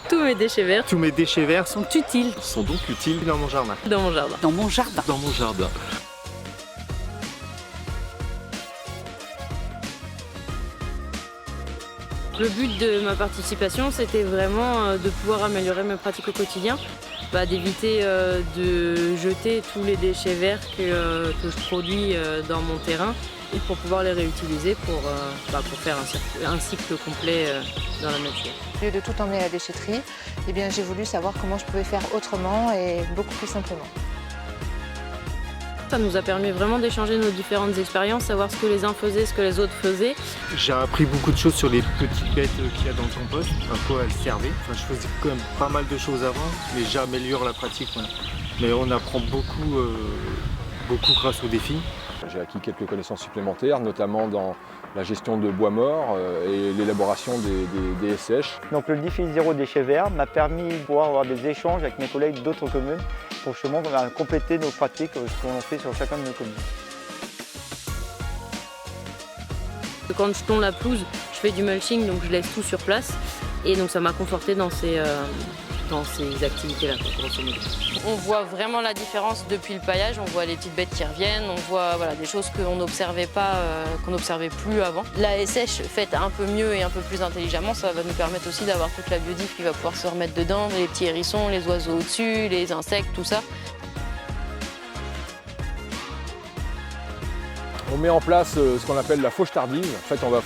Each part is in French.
Tous mes déchets verts Tous mes déchets verts sont utiles sont donc utiles dans mon jardin. dans mon jardin. Dans mon jardin. Dans mon jardin. Le but de ma participation, c'était vraiment de pouvoir améliorer mes pratiques au quotidien, d'éviter de jeter tous les déchets verts que je produis dans mon terrain et pour pouvoir les réutiliser pour faire un cycle complet dans la nature. Au lieu de tout emmener à la déchetterie, eh bien, j'ai voulu savoir comment je pouvais faire autrement et beaucoup plus simplement. Ça nous a permis vraiment d'échanger nos différentes expériences, savoir ce que les uns faisaient, ce que les autres faisaient. J'ai appris beaucoup de choses sur les petites bêtes qu'il y a dans le compost, à quoi elles servaient. Enfin, je faisais quand même pas mal de choses avant, mais j'améliore la pratique. Voilà. Mais on apprend beaucoup grâce aux défis. J'ai acquis quelques connaissances supplémentaires, notamment dans la gestion de bois morts et l'élaboration des SH. Donc le défi zéro déchet vert m'a permis de pouvoir avoir des échanges avec mes collègues d'autres communes pour justement compléter nos pratiques, ce qu'on fait sur chacun de nos communes. Quand je tonds la pelouse, je fais du mulching, donc je laisse tout sur place. Et donc ça m'a conforté dans ces activités-là, grosso modo. On voit vraiment la différence depuis le paillage, on voit les petites bêtes qui reviennent, on voit des choses qu'on n'observait pas, qu'on n'observait plus avant. La SH faite un peu mieux et un peu plus intelligemment, ça va nous permettre aussi d'avoir toute la biodive qui va pouvoir se remettre dedans, les petits hérissons, les oiseaux au-dessus, les insectes, tout ça. On met en place ce qu'on appelle la fauche tardive. En fait, on va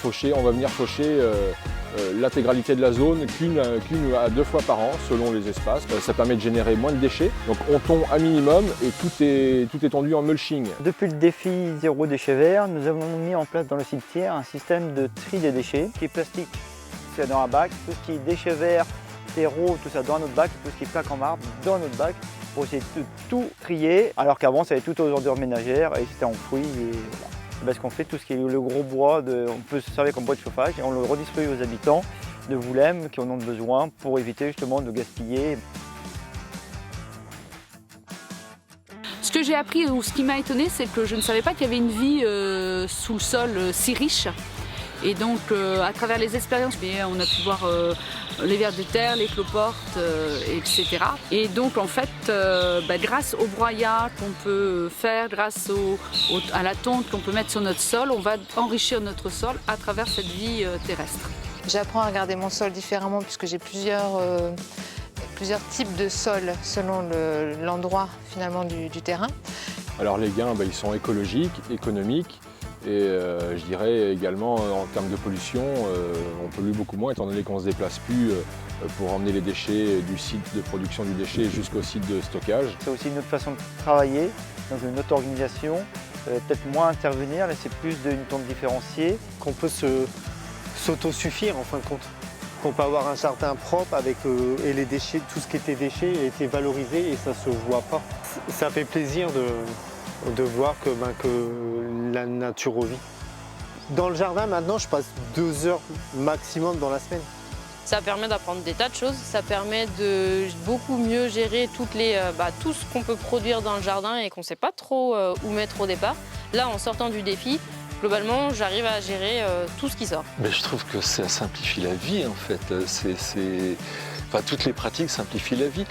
venir faucher l'intégralité de la zone qu'une à 2 fois par an selon les espaces. Ça permet de générer moins de déchets. Donc on tond un minimum et tout est tondu en mulching. Depuis le défi zéro déchet vert, nous avons mis en place dans le cimetière un système de tri des déchets. Tout ce qui est plastique, c'est dans un bac. Tout ce qui est déchets verts, terreau, tout ça dans notre bac. Tout ce qui est plaque en marbre, dans notre bac. Pour essayer de tout trier, alors qu'avant ça allait tout aux ordures ménagères et c'était enfoui. Et voilà. Parce qu'on fait tout ce qui est le gros bois, on peut se servir comme bois de chauffage et on le redistribue aux habitants de Voulême qui en ont besoin pour éviter justement de gaspiller. Ce que j'ai appris ou ce qui m'a étonné, c'est que je ne savais pas qu'il y avait une vie sous le sol si riche. Et donc, à travers les expériences, on a pu voir les vers de terre, les cloportes, etc. Et donc, en fait, grâce au broyat qu'on peut faire, grâce à la tonte qu'on peut mettre sur notre sol, on va enrichir notre sol à travers cette vie terrestre. J'apprends à regarder mon sol différemment puisque j'ai plusieurs types de sols selon l'endroit finalement du terrain. Alors les gains, ils sont écologiques, économiques. Et je dirais également en termes de pollution, on pollue beaucoup moins étant donné qu'on ne se déplace plus pour emmener les déchets du site de production du déchet jusqu'au site de stockage. C'est aussi une autre façon de travailler, dans une autre organisation, peut-être moins intervenir, laisser plus d'une tonte différenciée. Qu'on peut s'autosuffire en fin de compte. Qu'on peut avoir un jardin propre avec et les déchets, tout ce qui était déchets a été valorisé et ça ne se voit pas. Ça fait plaisir de voir que la nature revit. Dans le jardin, maintenant, je passe 2 heures maximum dans la semaine. Ça permet d'apprendre des tas de choses, ça permet de beaucoup mieux gérer tout ce qu'on peut produire dans le jardin et qu'on ne sait pas trop où mettre au départ. Là, en sortant du défi, globalement, j'arrive à gérer tout ce qui sort. Mais je trouve que ça simplifie la vie, en fait. Toutes les pratiques simplifient la vie.